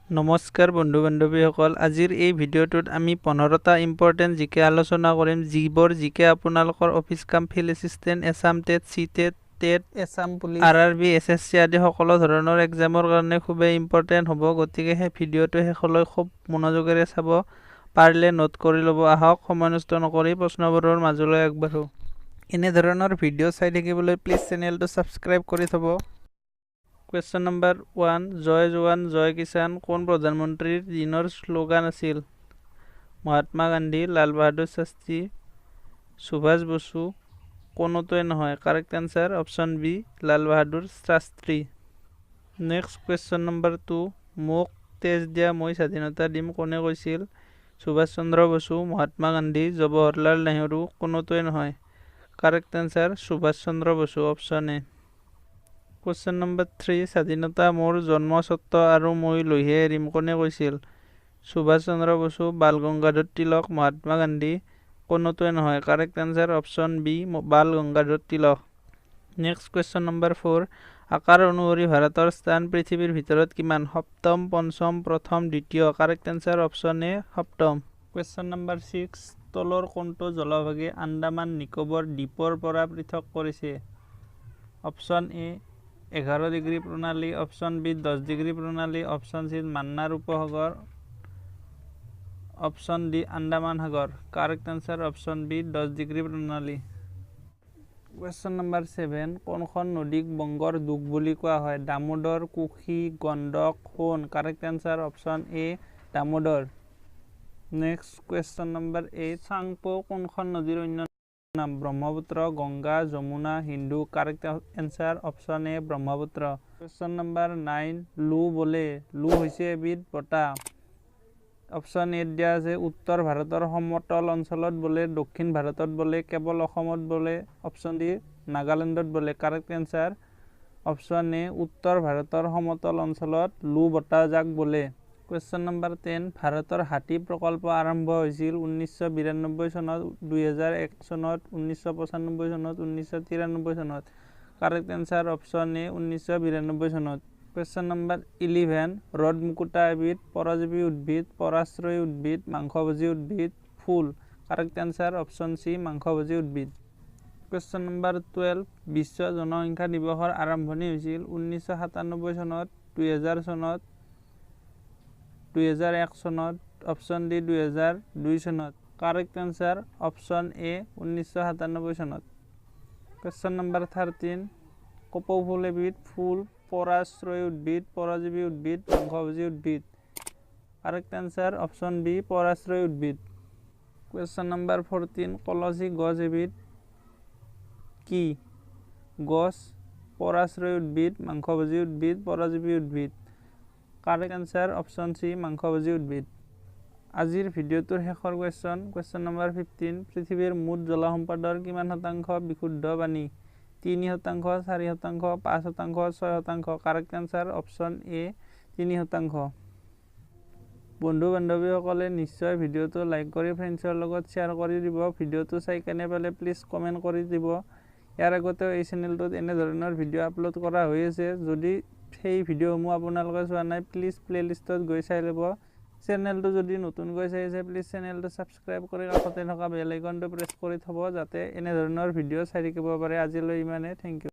নমস্কাৰ বন্ধু বান্ধৱীসকল, আজিৰ এই ভিডিঅ'টোত আমি 15টা ইম্পৰ্টেণ্ট জিকে আলোচনা কৰিম, যিবোৰ জিকে আপোনালোকৰ অফিচ কাম, field assistant, Assam TET, CTET, TET, assampolice, RRB, SSC আদি সকলো ধৰণৰ এক্সামৰ কাৰণে খুবেই ইম্পৰ্টেণ্ট হ'ব। গতিকে সেই ভিডিঅ'টো শেষলৈ খুব মনোযোগেৰে চাব, পাৰিলে নোট কৰি ল'ব। আহক সময় নষ্ট নকৰি প্ৰশ্নবোৰৰ মাজলৈ আগবাঢ়ো। এনেধৰণৰ ভিডিঅ' চাই থাকিবলৈ প্লিজ চেনেলটো ছাবস্ক্ৰাইব কৰি থ'ব। কুৱেশ্যন নম্বৰ 1, জয় জোৱান জয় কিষাণ কোন প্ৰধানমন্ত্ৰীৰ দিনৰ শ্লোগান আছিল? মহাত্মা গান্ধী, লাল বাহাদুৰ শাস্ত্ৰী, সুভাষ বসু, কোনোটোৱে নহয়। Correct answer option B, Lal Bahadur Shastri. Next question number 2, মোক তেজ দিয়া মই স্বাধীনতা দিম কোনে কৈছিল? সুভাষ চন্দ্ৰ বসু, মহাত্মা গান্ধী, জৱাহৰলাল নেহৰু, কোনোটোৱে নহয়। Correct answer Subhash Chandra Basu, option A. Question number 3, স্বাধীনতা মোৰ জন্মস্বত্ব আৰু মই লৈহে এৰিম কোনে কৈছিল? সুভাষ চন্দ্ৰ বসু, বাল গংগাধৰ তিলক, মহাত্মা গান্ধী, কোনোটোৱে নহয়। Correct answer option B, Bal Gangadhar Tilak. Next question number 4, আকাৰ অনুসৰি ভাৰতৰ স্থান পৃথিৱীৰ ভিতৰত কিমান? সপ্তম, পঞ্চম, প্ৰথম, দ্বিতীয়। কাৰেক্ট এনচাৰ অপশ্যন এ, সপ্তম। কুৱেশ্যন নম্বৰ 6, তলৰ কোনটো জলভাগে আন্দামান নিকোবৰ দ্বীপৰ পৰা পৃথক কৰিছে? অপশ্যন এ 11 ডিগ্ৰী প্ৰণালী, অপশ্যন বি 10 ডিগ্ৰী প্ৰণালী, অপশ্যন চি মান্নাৰ উপসাগৰ, অপশ্যন ডি আন্দামান সাগৰ। Correct answer option B 10 degree প্ৰণালী। কুৱেশ্যন নম্বৰ 7, কোনখন নদীক বংগৰ দুখ বুলি কোৱা হয়? Damodar, Kosi, Gandak, Son. Correct answer option A, Damodar. Next question number 8, Tsangpo কোনখন নদীৰ অন্য নাম? Brahmaputra, Ganga, Yamuna, Sindhu. Correct answer option A, Brahmaputra. Question number 9, লু বোলে। লু হৈছে এবিধ বতাহ। অপশ্যন এত দিয়া আছে উত্তৰ ভাৰতৰ সমতল অঞ্চলত বোলে, দক্ষিণ ভাৰতত বোলে, কেৱল অসমত বোলে, অপশ্যন ডি নাগালেণ্ডত বোলে। কাৰেক্ট এনচাৰ অপশ্যন এ, উত্তৰ ভাৰতৰ সমতল অঞ্চলত লু বতাহজাক বোলে। কুৱেশ্যন নম্বৰ 10, ভাৰতৰ হাতী প্ৰকল্প আৰম্ভ হৈছিল 1992 চনত, 2001 চনত, 1995 চনত, 1993 চনত। কাৰেক্ট এনচাৰ অপশ্যন এ, 1992 চনত। কুৱেশ্যন নম্বৰ 11, ৰদ মুকুতা এবিধ পৰজীৱী উদ্ভিদ, পৰাশ্ৰয়ী উদ্ভিদ, মাংসভোজী উদ্ভিদ, ফুল। কাৰেক্ট এনচাৰ অপশ্যন চি, মাংসভোজী উদ্ভিদ। কুৱেশ্যন নম্বৰ 12, বিশ্ব জনসংখ্যা দিৱসৰ আৰম্ভণি হৈছিল 1997 চনত, 2000 চনত, 2001 চনত, অপশ্যন ডি 2002 চনত। কাৰেক্ট এনচাৰ অপশ্যন এ, 1997 চনত। কুৱেশ্যন নম্বৰ 13, কপৌ ফুল এবিধ ফুল, পৰাশ্ৰয়ী উদ্ভিদ, পৰজীৱী উদ্ভিদ, মাংসভোজী উদ্ভিদ। কাৰেক্ট এনচাৰ অপশ্যন বি, পৰাশ্ৰয়ী উদ্ভিদ। কুৱেশ্যন নম্বৰ 14, কলচী গছ এবিধ কি? গছ, পৰাশ্ৰয়ী উদ্ভিদ, মাংসভোজী উদ্ভিদ, পৰজীৱী উদ্ভিদ। কাৰেক্ট এনচাৰ অপশ্যন চি, মাংসভোজী উদ্ভিদ। আজিৰ ভিডিঅ'টোৰ শেষৰ কুৱেশ্যন নম্বৰ 15, পৃথিৱীৰ মুঠ জলসম্পদৰ কিমান শতাংশ বিশুদ্ধ পানী? 3%, 4%, 5%, 6%। কাৰেক্ট এনচাৰ অপশ্যন এ, 3%। বন্ধু বান্ধৱীসকলে নিশ্চয় ভিডিঅ'টো লাইক কৰি ফ্ৰেণ্ডছৰ লগত শ্বেয়াৰ কৰি দিব। ভিডিঅ'টো চাই কেনে পালে প্লিজ কমেণ্ট কৰি দিব। ইয়াৰ আগতেও এই চেনেলটোত এনেধৰণৰ ভিডিঅ' আপলোড কৰা হৈ আছে। যদি সেই ভিডিঅ'সমূহ আপোনালোকে চোৱা নাই, প্লিজ প্লেলিষ্টত গৈ চাই ল'ব। চেনেলটো যদি নতুনকৈ চাই আছে, প্লিজ চেনেলটো ছাবস্ক্ৰাইব কৰি কাষতে থকা বেল আইকনটো প্ৰেছ কৰি থ'ব, যাতে এনেধৰণৰ ভিডিঅ' চাই থাকিব পাৰে। আজিলৈ ইমানে, থেংক ইউ।